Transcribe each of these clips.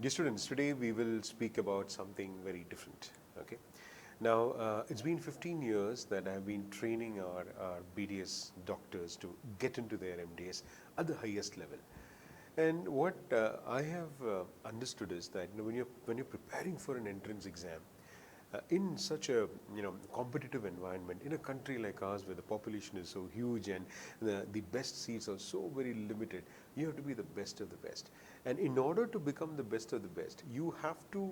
Dear students, today we will speak about something very different. Okay. Now, it's been 15 years that I've been training our BDS doctors to get into their MDS at the highest level. And what I have understood is that when you're preparing for an entrance exam, in such a competitive environment in a country like ours where the population is so huge and the best seats are so very limited, you have to be the best of the best. And in order to become the best of the best, you have to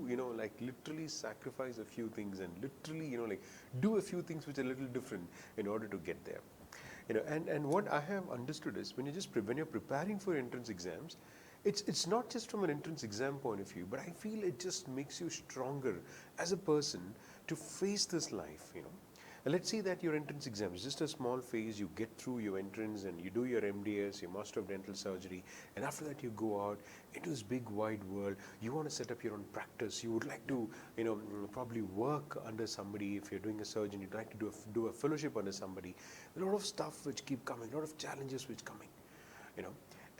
literally sacrifice a few things and literally do a few things which are a little different in order to get there. And what I have understood is when you're preparing for entrance exams, it's not just from an entrance exam point of view, but I feel it just makes you stronger as a person to face this life. And let's say that your entrance exam is just a small phase. You get through your entrance and you do your MDS, your Master of Dental Surgery, and after that you go out into this big wide world. You want to set up your own practice. You would like to probably work under somebody. If you're doing a surgeon, you'd like to do a fellowship under somebody. A lot of stuff which keep coming, a lot of challenges which coming.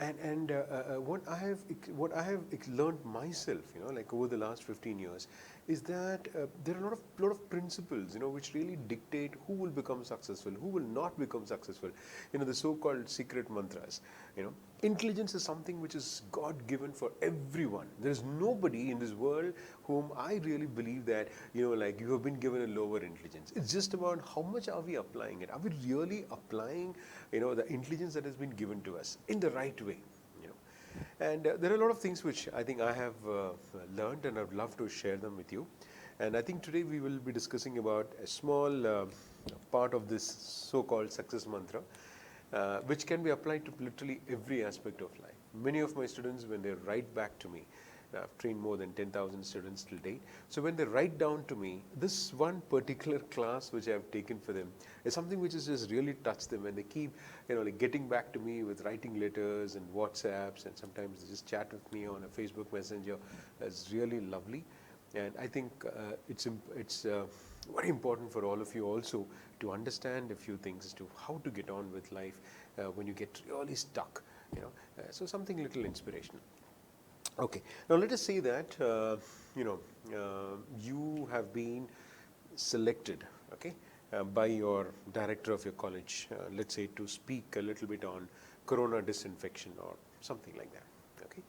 And what I have learned myself, like over the last 15 years, is that there are a lot of principles, which really dictate who will become successful, who will not become successful. The so-called secret mantras. Intelligence is something which is God-given for everyone. There is nobody in this world whom I really believe that you have been given a lower intelligence. It's just about how much are we applying it. Are we really applying the intelligence that has been given to us in the right way? And there are a lot of things which I think I have learned, and I'd love to share them with you. And I think today we will be discussing about a small part of this so-called success mantra, which can be applied to literally every aspect of life. Many of my students, when they write back to me, I've trained more than 10,000 students till date. So when they write down to me, this one particular class which I have taken for them is something which has just really touched them, and they keep getting back to me with writing letters and WhatsApps, and sometimes they just chat with me on a Facebook Messenger. It's really lovely, and I think it's very important for all of you also to understand a few things as to how to get on with life when you get really stuck. So something little inspirational. Okay, now let us say that you have been selected, okay, by your director of your college, let's say to speak a little bit on corona disinfection or something like that. Okay,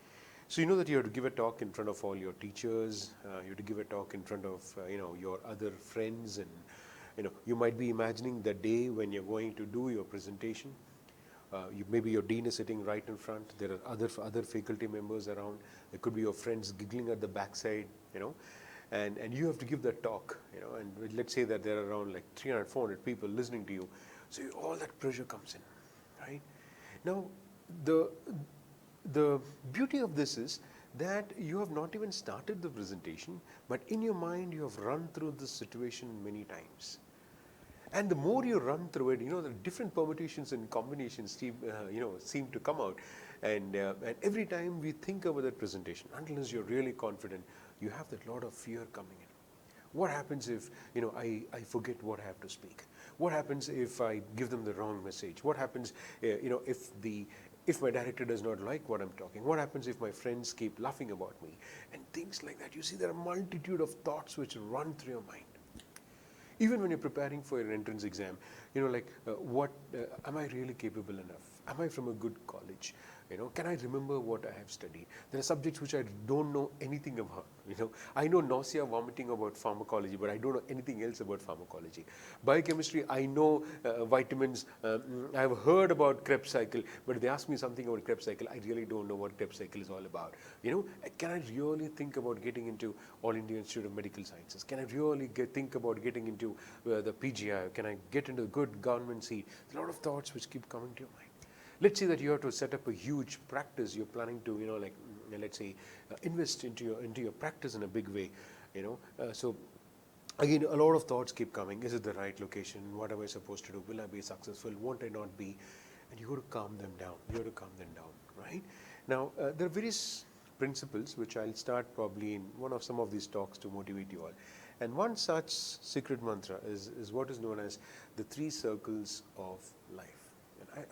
so you know that you have to give a talk in front of all your teachers. You have to give a talk in front of your other friends, and you might be imagining the day when you're going to do your presentation. Maybe your dean is sitting right in front. There are other faculty members around. There could be your friends giggling at the backside, and you have to give that talk, and let's say that there are around like 300, 400 people listening to you. So all that pressure comes in, right? Now, the beauty of this is that you have not even started the presentation, but in your mind you have run through this situation many times. And the more you run through it, the different permutations and combinations seem to come out. And every time we think about that presentation, unless you're really confident, you have that lot of fear coming in. What happens if I forget what I have to speak? What happens if I give them the wrong message? What happens if my director does not like what I'm talking? What happens if my friends keep laughing about me? And things like that. You see, there are a multitude of thoughts which run through your mind. Even when you're preparing for your entrance exam, am I really capable enough? Am I from a good college? Can I remember what I have studied? There are subjects which I don't know anything about. I know nausea, vomiting about pharmacology, but I don't know anything else about pharmacology. Biochemistry, I know vitamins. I have heard about Krebs cycle, but if they ask me something about Krebs cycle, I really don't know what Krebs cycle is all about. Can I really think about getting into All India Institute of Medical Sciences? Can I really think about getting into the PGI? Can I get into a good government seat? There's a lot of thoughts which keep coming to your mind. Let's say that you have to set up a huge practice. You're planning to, let's say, invest into your practice in a big way. So again, a lot of thoughts keep coming. Is it the right location? What am I supposed to do? Will I be successful? Won't I not be? And you got to calm them down. Right? Now, there are various principles which I'll start probably in some of these talks to motivate you all. And one such secret mantra is what is known as the 3 circles of life.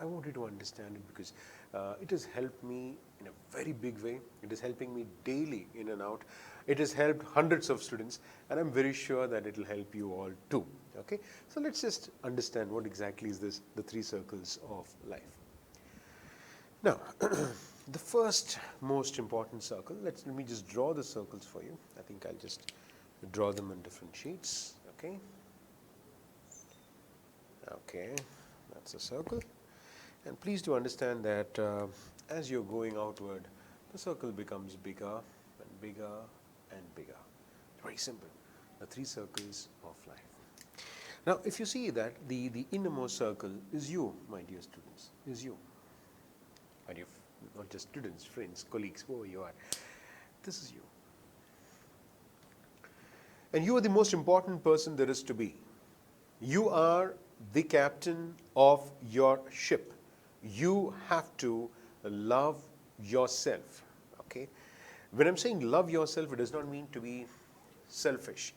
I want you to understand it because It has helped me in a very big way. It is helping me daily in and out. It has helped hundreds of students, and I'm very sure that it will help you all too. Okay, so let's just understand what exactly is this, the three circles of life. Now, the first most important circle, let me just draw the circles for you. I think I'll just draw them on different sheets. Okay. Okay, that's a circle. And please do understand that as you're going outward, the circle becomes bigger and bigger and bigger. Very simple. The three circles of life. Now, if you see that the innermost circle is you, my dear students, is you. And you're not just students, friends, colleagues, whoever you are. This is you. And you are the most important person there is to be. You are the captain of your ship. You have to love yourself. Okay? When I'm saying love yourself, it does not mean to be selfish.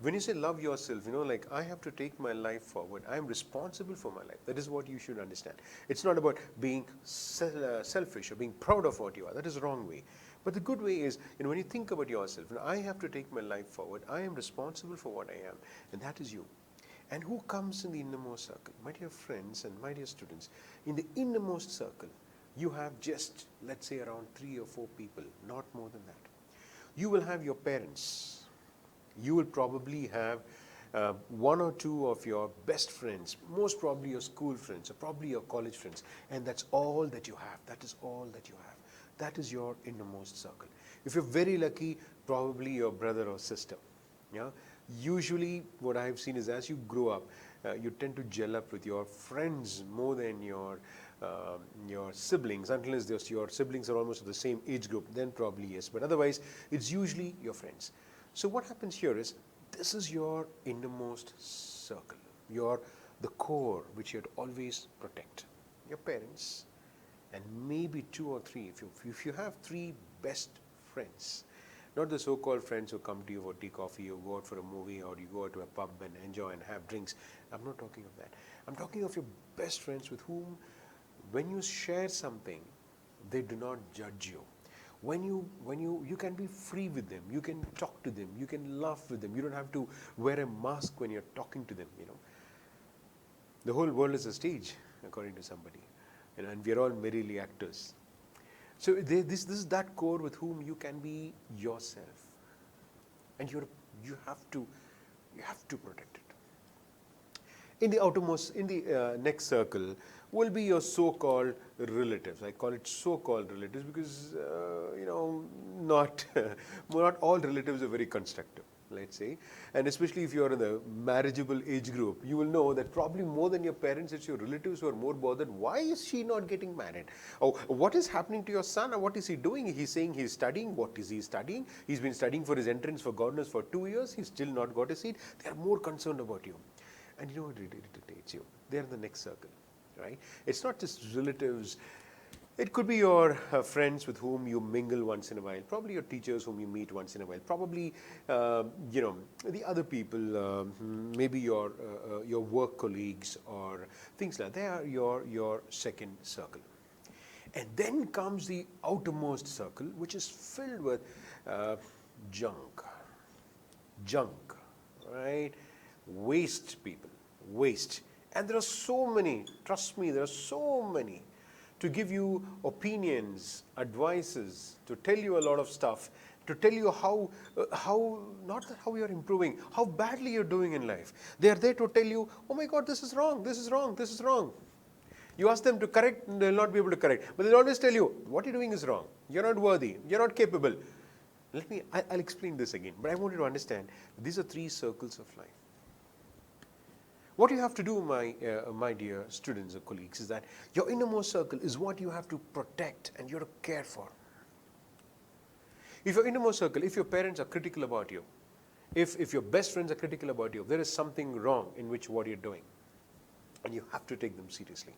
When you say love yourself, like I have to take my life forward. I am responsible for my life. That is what you should understand. It's not about being selfish or being proud of what you are. That is the wrong way. But the good way is, when you think about yourself, I have to take my life forward. I am responsible for what I am, and that is you. And who comes in the innermost circle? My dear friends and my dear students, in the innermost circle, you have just, let's say, around 3 or 4 people, not more than that. You will have your parents. You will probably have 1 or 2 of your best friends, most probably your school friends, or probably your college friends, and that's all that you have. That is all that you have. That is your innermost circle. If you're very lucky, probably your brother or sister. Yeah. Usually, what I have seen is as you grow up, you tend to gel up with your friends more than your siblings, unless your siblings are almost of the same age group. Then probably yes, but otherwise, it's usually your friends. So what happens here is, this is your innermost circle, the core which you have to always protect. Your parents, and maybe 2 or 3. If you have 3 best friends, not the so-called friends who come to you for tea, coffee, or go out for a movie, or you go out to a pub and enjoy and have drinks. I'm not talking of that. I'm talking of your best friends with whom, when you share something, they do not judge you. When you can be free with them, you can talk to them, you can laugh with them. You don't have to wear a mask when you're talking to them. The whole world is a stage, according to somebody, and we are all merely actors. So this is that core with whom you can be yourself, and you have to protect it. In the next circle will be your so-called relatives. I call it so-called relatives because not all relatives are very constructive, let's say, and especially if you are in the marriageable age group, you will know that probably more than your parents, it's your relatives who are more bothered. Why is she not getting married? Oh, what is happening to your son? Or what is he doing? He's saying he's studying. What is he studying? He's been studying for his entrance for God knows for 2 years. He's still not got a seat. They are more concerned about you. And you know what irritates you? They're in the next circle, right? It's not just relatives. It could be your friends with whom you mingle once in a while, probably your teachers whom you meet once in a while, probably the other people, maybe your work colleagues or things like that. They are your second circle. And then comes the outermost circle, which is filled with junk, right? Waste people, waste. And there are so many, trust me, there are so many to give you opinions, advices, to tell you a lot of stuff, to tell you how not how you're improving, how badly you're doing in life. They are there to tell you, oh my God, this is wrong, this is wrong, this is wrong. You ask them to correct, and they'll not be able to correct. But they'll always tell you, what you're doing is wrong. You're not worthy. You're not capable. I'll explain this again. But I want you to understand, these are 3 circles of life. What you have to do, my dear students or colleagues, is that your innermost circle is what you have to protect and you have to care for. If your innermost circle, if your parents are critical about you, if your best friends are critical about you, there is something wrong in what you're doing. And you have to take them seriously.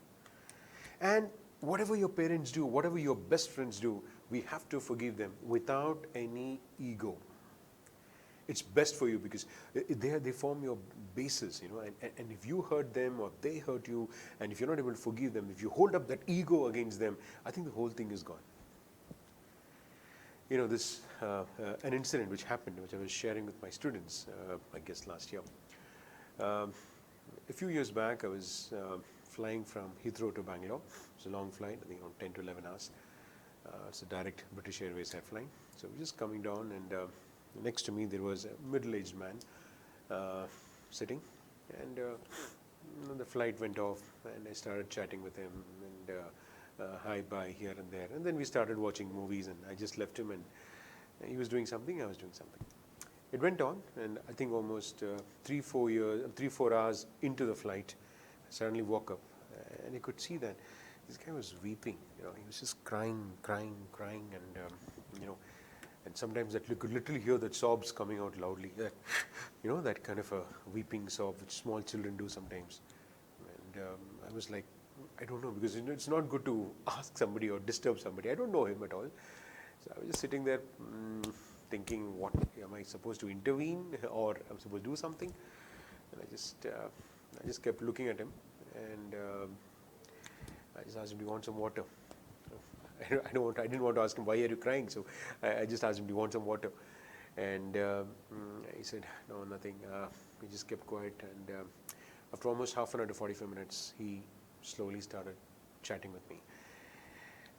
And whatever your parents do, whatever your best friends do, we have to forgive them without any ego. it's best for you because they form your basis, you know, and if you hurt them or they hurt you, and if you're not able to forgive them, if you hold up that ego against them, I think the whole thing is gone. You know, this an incident which happened, which I was sharing with my students, I guess last year. Um, a few years back, I was flying from Heathrow to Bangalore. It was a long flight, I think around 10 to 11 hours. It's a direct British Airways air flying. So we're just coming down, and next to me there was a middle-aged man sitting, and the flight went off, and I started chatting with him, and hi, bye here and there, and then we started watching movies, and I just left him, and he was doing something, I was doing something. It went on, and I think almost 3-4 hours into the flight, I suddenly woke up, and I could see that this guy was weeping. You know, he was just crying, and you know, and sometimes that you could literally hear the sobs coming out loudly. That, you know, that kind of a weeping sob which small children do sometimes. And I was like, I don't know, because you know, it's not good to ask somebody or disturb somebody. I don't know him at all. So I was just sitting there thinking, what am I supposed to intervene, or I'm supposed to do something? And I just kept looking at him, and I just asked him, do you want some water? I didn't want to ask him, why are you crying? So I just asked him, do you want some water? And he said, no, nothing. He just kept quiet, and after almost half an hour to 45 minutes, he slowly started chatting with me.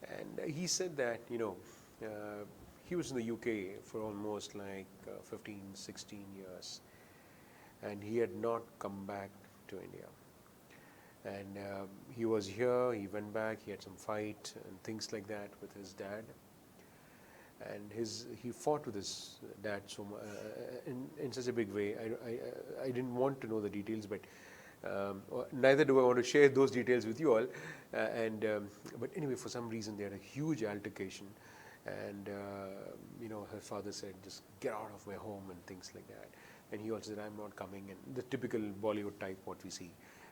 And he said that, you know, he was in the UK for almost like 15, 16 years, and he had not come back to India. And he was here, he went back, he had some fight and things like that with his dad. And he fought with his dad so in such a big way. I didn't want to know the details, but neither do I want to share those details with you all. But anyway, for some reason they had a huge altercation, and you know, her father said, just get out of my home and things like that. And he also said, I'm not coming, and the typical Bollywood type what we see.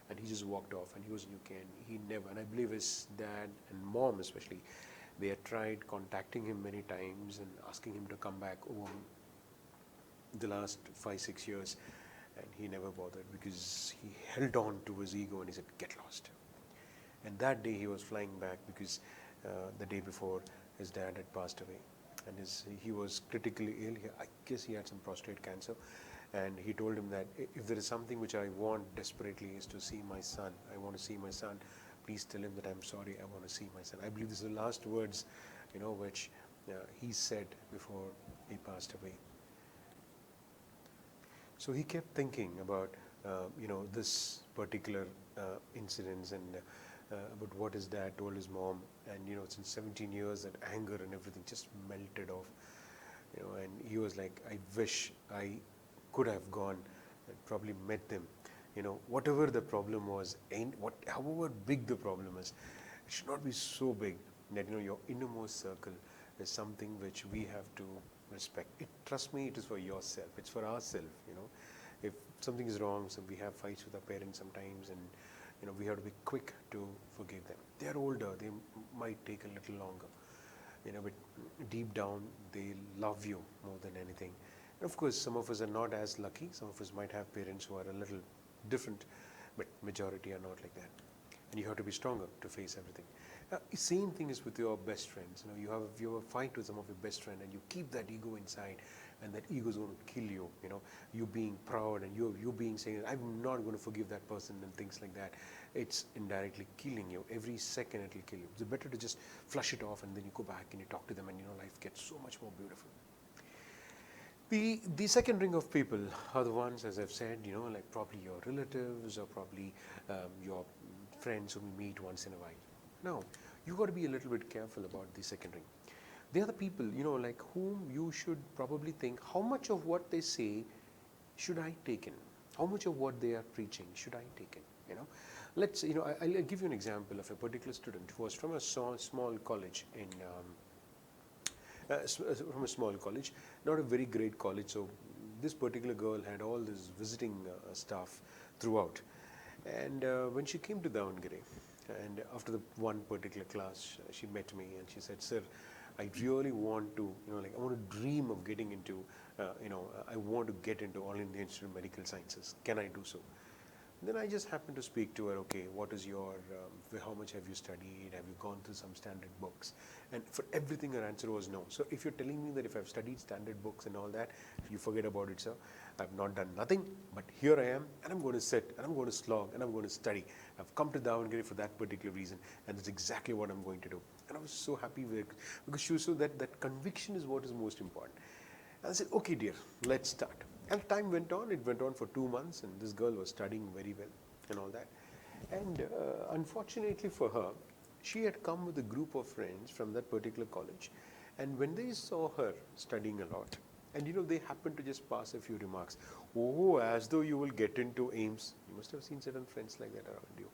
And he just walked off, and he was in UK, and he never, and I believe his dad and mom especially, they had tried contacting him many times and asking him to come back over the last 5-6 years, and he never bothered because he held on to his ego and he said, get lost. And that day he was flying back because the day before his dad had passed away, and he was critically ill. I guess he had some prostate cancer. And he told him that if there is something which I want desperately is to see my son. I want to see my son. Please tell him that I'm sorry. I want to see my son. I believe these are the last words, you know, which he said before he passed away. So he kept thinking about, you know, this particular incidents, and about what his dad told his mom. And you know, since 17 years, that anger and everything just melted off. You know, and he was like, I wish I could have gone and probably met them. You know, whatever the problem was, and however big the problem is, it should not be so big that, you know, your innermost circle is something which we have to respect. Trust me, it is for yourself. It's for ourselves. You know, if something is wrong, so we have fights with our parents sometimes, and you know, we have to be quick to forgive them. They are older; they might take a little longer. You know, but deep down, they love you more than anything. Of course, some of us are not as lucky. Some of us might have parents who are a little different, but majority are not like that. And you have to be stronger to face everything. Same thing is with your best friends. You know, you have a fight with some of your best friend, and you keep that ego inside, and that ego is going to kill you. You know, you being proud, and you being saying, I'm not going to forgive that person, and things like that. It's indirectly killing you. Every second it will kill you. It's better to just flush it off, and then you go back and you talk to them, and you know, life gets so much more beautiful. The second ring of people are the ones, as I've said, you know, like probably your relatives or probably your friends whom you meet once in a while. Now, you've got to be a little bit careful about the second ring. They are the people, you know, like whom you should probably think, how much of what they say should I take in? How much of what they are preaching should I take in? You know, let's, you know, I'll give you an example of a particular student who was from a small college in from a small college, not a very great college. So this particular girl had all this visiting staff throughout. And when she came to Davangere, and after the one particular class, she met me and she said, sir, I really want to, I want to dream of getting into, I want to get into All India Institute of Medical Sciences. Can I do so? Then I just happened to speak to her, okay, what is your, how much have you studied? Have you gone through some standard books? And for everything her answer was no. So if you're telling me that if I've studied standard books and all that, you forget about it, sir. I've not done nothing, but here I am, and I'm going to sit, and I'm going to slog, and I'm going to study. I've come to Davangere for that particular reason, and that's exactly what I'm going to do. And I was so happy with it, because she was so that conviction is what is most important. And I said, okay dear, let's start. And time went on, it went on for 2 months, and this girl was studying very well and all that. And unfortunately for her, she had come with a group of friends from that particular college, and when they saw her studying a lot, and they happened to just pass a few remarks, oh, as though you will get into AIMS. You must have seen certain friends like that around you.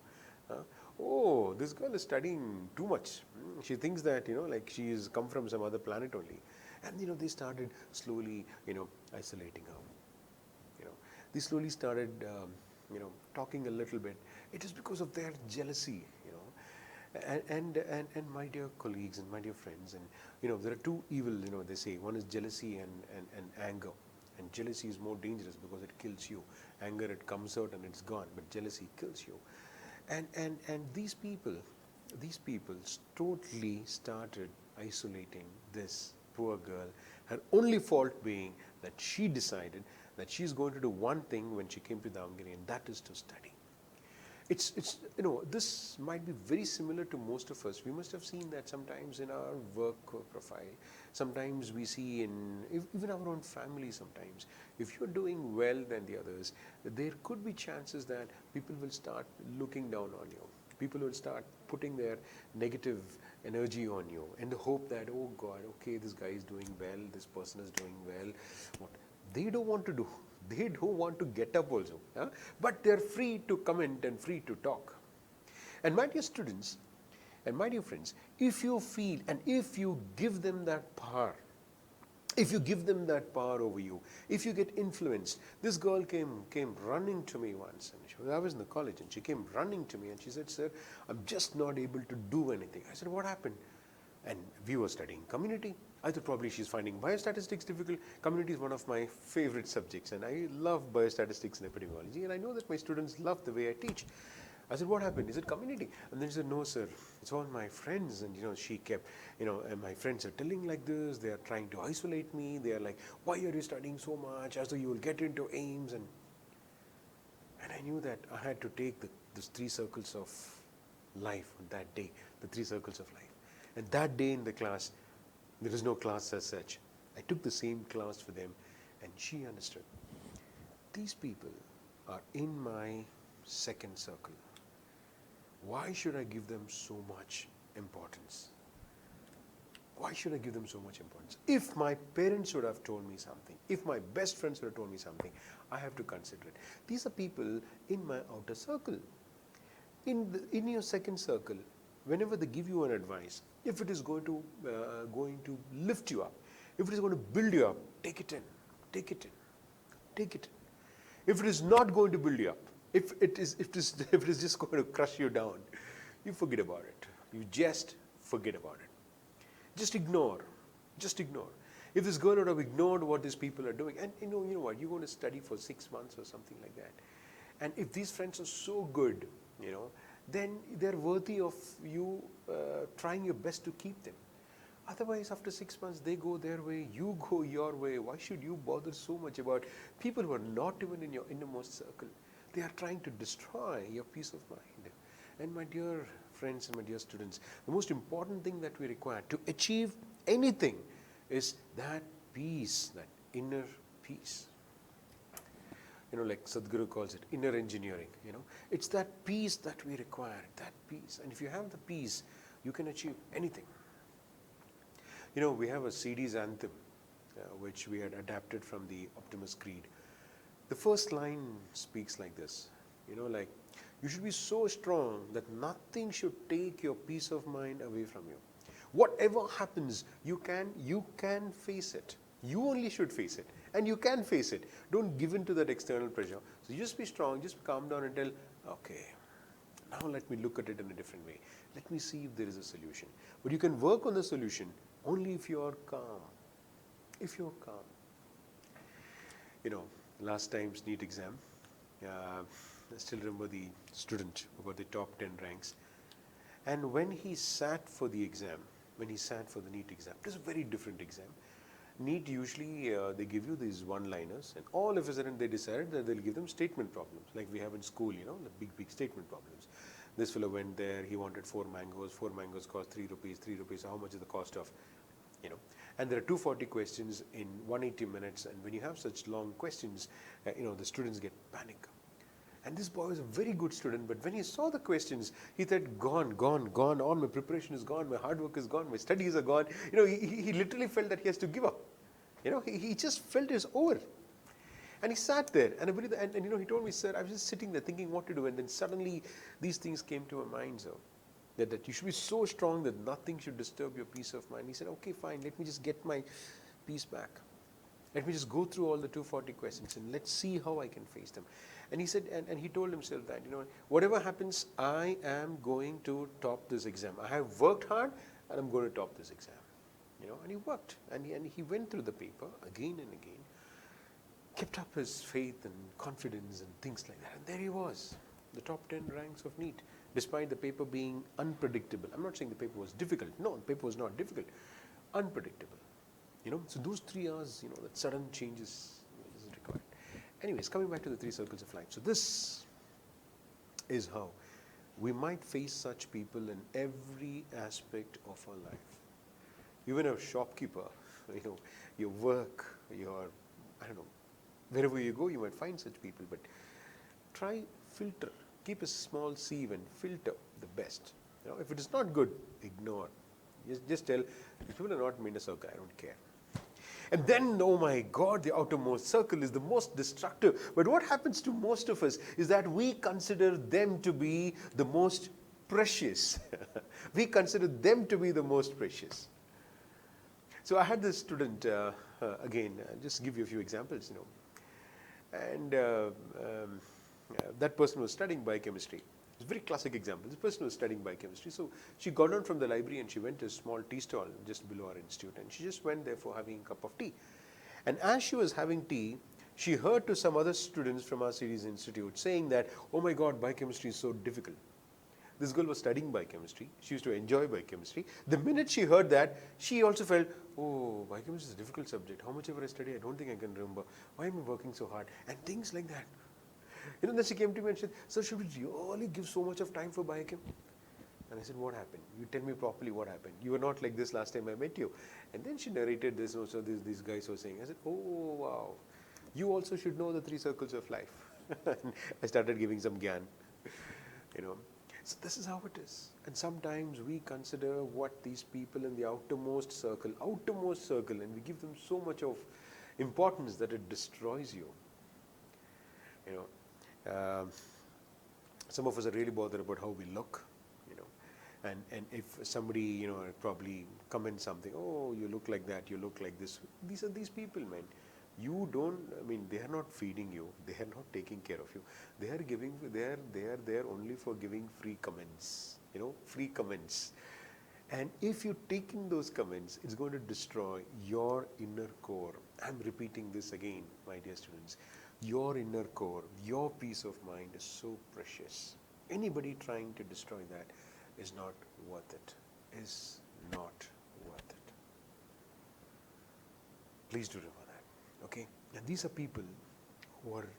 Oh, this girl is studying too much. She thinks that, like she's come from some other planet only. And, they started slowly, isolating her. They slowly started, talking a little bit. It is because of their jealousy, and my dear colleagues and my dear friends, and there are two evils, they say. One is jealousy and anger. And jealousy is more dangerous because it kills you. Anger, it comes out and it's gone, but jealousy kills you. And these people totally started isolating this poor girl. Her only fault being that she decided that she's going to do one thing when she came to Davangere, and that is to study. It's this might be very similar to most of us. We must have seen that sometimes in our work profile. Sometimes we see even our own family sometimes. If you're doing well than the others, there could be chances that people will start looking down on you. People will start putting their negative energy on you in the hope that, oh God, okay, this guy is doing well, this person is doing well. What they don't want to do, they don't want to get up also, but they're free to comment and free to talk. And my dear students and my dear friends, if you feel and if you give them that power, if you give them that power over you, if you get influenced. This girl came running to me once, and I was in the college, and she came running to me and she said, sir, I'm just not able to do anything. I said, what happened? And we were studying community. I thought probably she's finding biostatistics difficult. Community is one of my favorite subjects, and I love biostatistics and epidemiology, and I know that my students love the way I teach. I said, what happened? Is it community? And then she said, no, sir, it's all my friends. And, she kept, and my friends are telling like this. They are trying to isolate me. They are like, why are you studying so much? As though you will get into AIMS. And I knew that I had to take these 3 circles of life on that day, the 3 circles of life. And that day in the class, there is no class as such. I took the same class for them, and she understood. These people are in my second circle. Why should I give them so much importance? Why should I give them so much importance? If my parents would have told me something, if my best friends would have told me something, I have to consider it. These are people in my outer circle. In your second circle, whenever they give you an advice, if it is going to lift you up, if it is going to build you up, take it in, take it in, take it in. If it is not going to build you up, if it is just going to crush you down, you forget about it. You just forget about it. Just ignore. Just ignore. If this girl would have ignored what these people are doing, and you know what, you're going to study for 6 months or something like that. And if these friends are so good, then they're worthy of you trying your best to keep them. Otherwise, after 6 months, they go their way, you go your way. Why should you bother so much about people who are not even in your innermost circle? They are trying to destroy your peace of mind. And my dear friends and my dear students, the most important thing that we require to achieve anything is that peace, that inner peace. Like Sadhguru calls it, inner engineering. It's that peace that we require, that peace. And if you have the peace, you can achieve anything. We have a CEDEES anthem, which we had adapted from the Optimus Creed. The first line speaks like this, like, you should be so strong that nothing should take your peace of mind away from you. Whatever happens, you can face it. You only should face it, and you can face it. Don't give in to that external pressure. So you just be strong, just calm down and tell, okay, now let me look at it in a different way. Let me see if there is a solution. But you can work on the solution Only if you are calm. If you're calm. You know, last time's NEET exam, I still remember the student who got the top 10 ranks. And when he sat for the exam, when he sat for the NEET exam, it was a very different exam. NEET usually, they give you these one-liners, and all of a sudden they decided that they'll give them statement problems, like we have in school, you know, the big statement problems. This fellow went there, he wanted 4 mangoes cost 3 rupees, 3 rupees, how much is the cost of, you know. And there are 240 questions in 180 minutes, and when you have such long questions, you know, the students get panic. And this boy was a very good student, but when he saw the questions, he thought, gone, all my preparation is gone, my hard work is gone, my studies are gone. You know, he literally felt that he has to give up. You know, he just felt it's over. And he sat there, and you know, he told me, sir, I was just sitting there thinking what to do, and then suddenly these things came to my mind, sir. That you should be so strong that nothing should disturb your peace of mind. He said, okay, fine, let me just get my peace back. Let me just go through all the 240 questions and let's see how I can face them. And he said, and he told himself that, you know, whatever happens, I am going to top this exam. I have worked hard and I'm going to top this exam. You know, and he worked and he went through the paper again and again, kept up his faith and confidence and things like that. And there he was, the top 10 ranks of NEET, despite the paper being unpredictable. I'm not saying the paper was difficult. No, the paper was not difficult. Unpredictable. You know, so those 3 hours, you know, that sudden changes is required. Anyways, coming back to the 3 circles of life. So this is how we might face such people in every aspect of our life. Even a shopkeeper, you know, your work, your, I don't know, wherever you go, you might find such people, but try filter. Keep a small sieve and filter the best. You know, if it is not good, ignore. Just tell, people are not meant to circle, I don't care. And then, oh my God, the outermost circle is the most destructive. But what happens to most of us is that we consider them to be the most precious. We consider them to be the most precious. So I had this student, again, just give you a few examples, you know. And that person was studying biochemistry. It's a very classic example. This person was studying biochemistry. So she got down from the library and she went to a small tea stall just below our institute. And she just went there for having a cup of tea. And as she was having tea, she heard to some other students from our CEDEES institute saying that, oh my God, biochemistry is so difficult. This girl was studying biochemistry. She used to enjoy biochemistry. The minute she heard that, she also felt, oh, biochemistry is a difficult subject. How much ever I study, I don't think I can remember. Why am I working so hard? And things like that. You know, then she came to me and said, sir, should we really give so much of time for biochem? And I said, what happened? You tell me properly what happened. You were not like this last time I met you. And then she narrated this also, these guys were saying. I said, oh, wow. You also should know the 3 circles of life. I started giving some gyan, you know. So this is how it is. And sometimes we consider what these people in the outermost circle, and we give them so much of importance that it destroys you. You know. Some of us are really bothered about how we look, you know, and if somebody, you know, probably comments something, oh, you look like that, you look like this. These are these people, man. You don't, I mean, they are not feeding you, they are not taking care of you. They are giving, they are there only for giving free comments, you know, free comments. And if you take in those comments, it's going to destroy your inner core. I'm repeating this again, my dear students. Your inner core, your peace of mind is so precious. Anybody trying to destroy that is not worth it. Is not worth it. Please do remember that. Okay? And these are people who are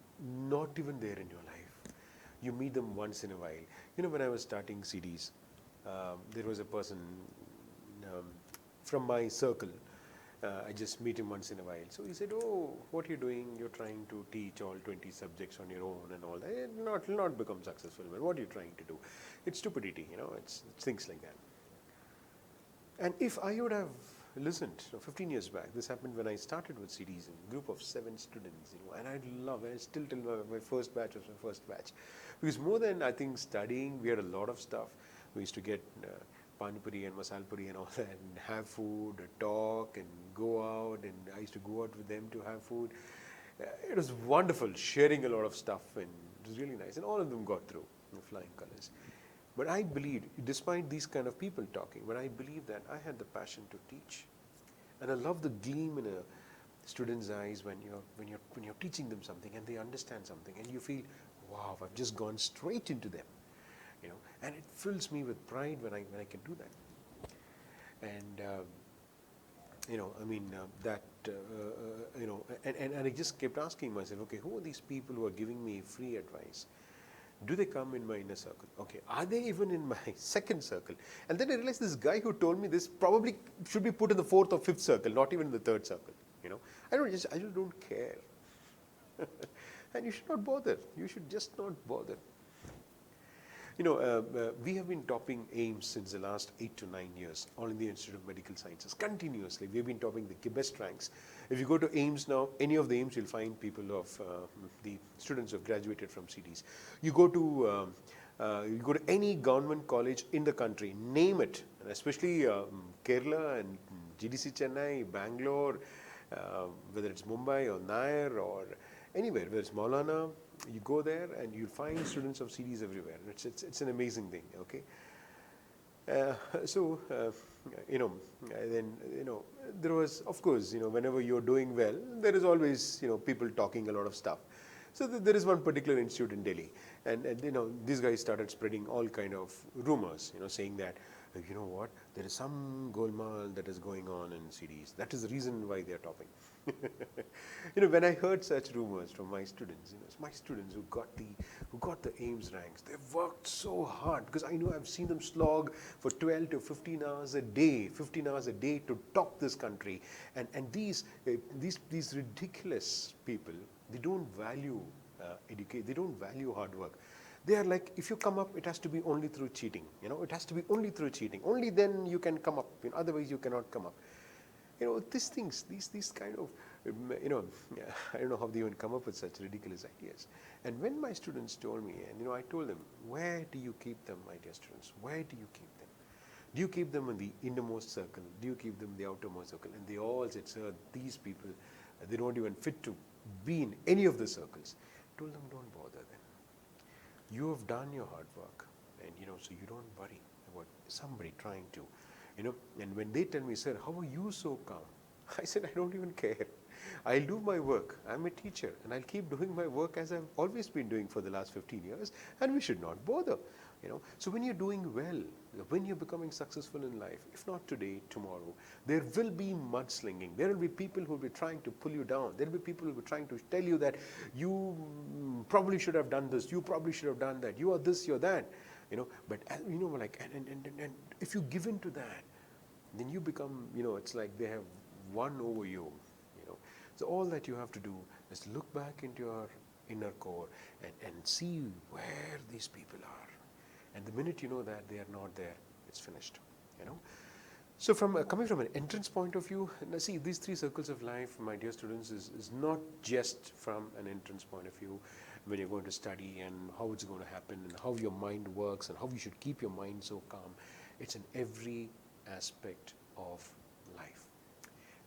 not even there in your life. You meet them once in a while. You know, when I was starting CEDEES, there was a person from my circle. I just meet him once in a while. So he said, oh, what are you doing? You're trying to teach all 20 subjects on your own and all that. It will not become successful. But what are you trying to do? It's stupidity, you know, it's things like that. And if I would have listened, 15 years back, this happened when I started with CEDEES, in a group of 7 students, you know, and I still tell my first batch was my first batch. Because more than, I think, studying, we had a lot of stuff. We used to get pani puri and masala puri and all that, and have food, talk, and go out, and I used to go out with them to have food. It was wonderful, sharing a lot of stuff, and it was really nice, and all of them got through, in flying colors. But I believed, despite these kind of people talking, but I believed that I had the passion to teach. And I love the gleam in a student's eyes when you're teaching them something and they understand something and you feel, wow, I've just gone straight into them, and it fills me with pride when I can do that. And I mean that and I just kept asking myself, okay, who are these people who are giving me free advice? Do they come in my inner circle? Okay, are they even in my second circle? And then I realized this guy who told me this probably should be put in the fourth or fifth circle, not even in the third circle. I just don't care. And you should not bother. You should just not bother. We have been topping AIMS since the last 8 to 9 years, All India Institute of Medical Sciences. Continuously, we've been topping the best ranks. If you go to AIMS now, any of the AIMS, you'll find people of the students who have graduated from CEDEES. You go to any government college in the country, name it, and especially Kerala and GDC Chennai, Bangalore, whether it's Mumbai or Nair or anywhere, whether it's Maulana, you go there and you'll find students of CEDEES everywhere. It's an amazing thing, okay? Then there was, of course, whenever you're doing well, there is always people talking a lot of stuff. So there is one particular institute in Delhi, and these guys started spreading all kind of rumors, saying that, you know what, there is some golmaal that is going on in CEDEES. That is the reason why they are topping. When I heard such rumors from my students, who got the AIMS ranks, they've worked so hard because I know I've seen them slog for 12 to 15 hours a day, to top this country. And these ridiculous people, they don't value they don't value hard work. They are like, if you come up, it has to be only through cheating. It has to be only through cheating. Only then you can come up. Otherwise, you cannot come up. These things, these kind of, I don't know how they even come up with such ridiculous ideas. And when my students told me, and I told them, where do you keep them, my dear students? Where do you keep them? Do you keep them in the innermost circle? Do you keep them in the outermost circle? And they all said, sir, these people, they don't even fit to be in any of the circles. I told them, don't bother them. You have done your hard work, and so you don't worry about somebody trying to, and when they tell me, sir, how are you so calm? I said, I don't even care. I'll do my work. I'm a teacher, and I'll keep doing my work as I've always been doing for the last 15 years, and we should not bother. So when you're doing well, when you're becoming successful in life, if not today, tomorrow, there will be mudslinging. There will be people who will be trying to pull you down. There will be people who will be trying to tell you that you probably should have done this, you probably should have done that, you are this, you're that. But and if you give in to that, then you become, it's like they have won over you. So all that you have to do is look back into your inner core and see where these people are. And the minute you know that they are not there, it's finished. So coming from an entrance point of view, see, these 3 circles of life, my dear students, is not just from an entrance point of view when you're going to study and how it's going to happen and how your mind works and how you should keep your mind so calm. It's in every aspect of life.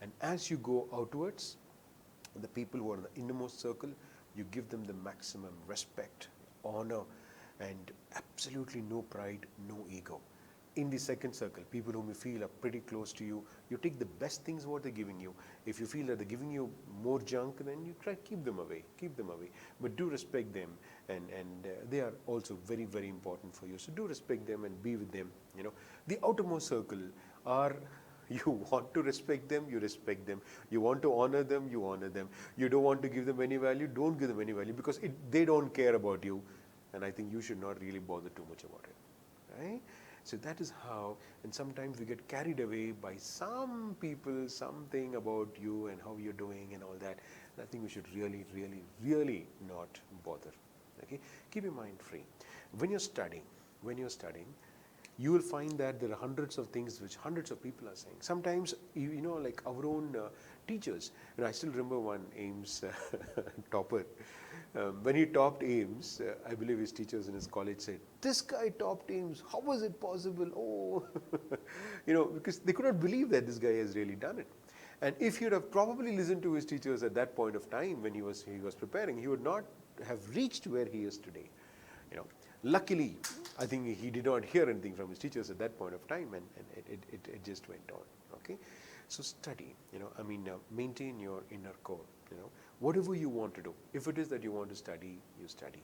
And as you go outwards, the people who are in the innermost circle, you give them the maximum respect, honor, and absolutely no pride, no ego. In the second circle, people whom you feel are pretty close to you, you take the best things what they're giving you. If you feel that they're giving you more junk, then you try to keep them away. But do respect them, and they are also very, very important for you. So do respect them and be with them. The outermost circle are, you want to respect them, you respect them. You want to honor them, you honor them. You don't want to give them any value, don't give them any value, because they don't care about you. And I think you should not really bother too much about it, right? So that is how, and sometimes we get carried away by some people, something about you and how you're doing and all that. And I think we should really, really, really not bother, okay? Keep your mind free. When you're studying, you will find that there are hundreds of things which hundreds of people are saying. Sometimes, like our own teachers. I still remember one AIMS topper. When he topped AIMS, I believe his teachers in his college said, "This guy topped AIMS. How was it possible?" Oh, because they could not believe that this guy has really done it. And if he would have probably listened to his teachers at that point of time when he was preparing, he would not have reached where he is today. Luckily, I think he did not hear anything from his teachers at that point of time, and it just went on. Okay, So study, maintain your inner core, whatever you want to do. If it is that you want to study, you study.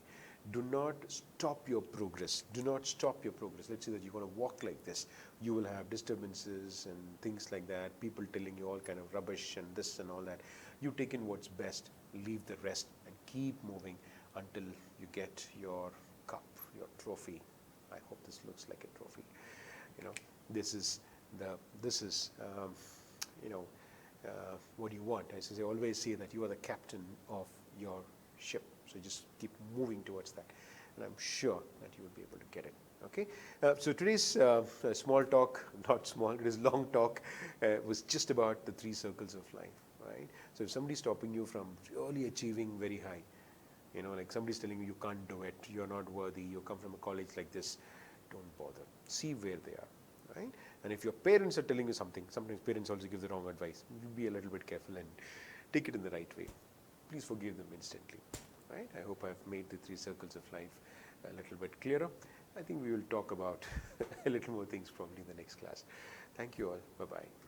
Do not stop your progress. Do not stop your progress. Let's say that you're going to walk like this. You will have disturbances and things like that, people telling you all kind of rubbish and this and all that. You take in what's best, leave the rest, and keep moving until you get your cup, your trophy. I hope this looks like a trophy. This is what you want. I always say that you are the captain of your ship. So just keep moving towards that, and I'm sure that you will be able to get it. Okay. So today's small talk, not small, it is long talk, was just about the 3 circles of life. Right. So if somebody's stopping you from really achieving very high, like somebody's telling you you can't do it, you're not worthy, you come from a college like this, don't bother. See where they are. Right? And if your parents are telling you something, sometimes parents also give the wrong advice. Be a little bit careful and take it in the right way. Please forgive them instantly. Right? I hope I've made the 3 circles of life a little bit clearer. I think we will talk about a little more things probably in the next class. Thank you all. Bye-bye.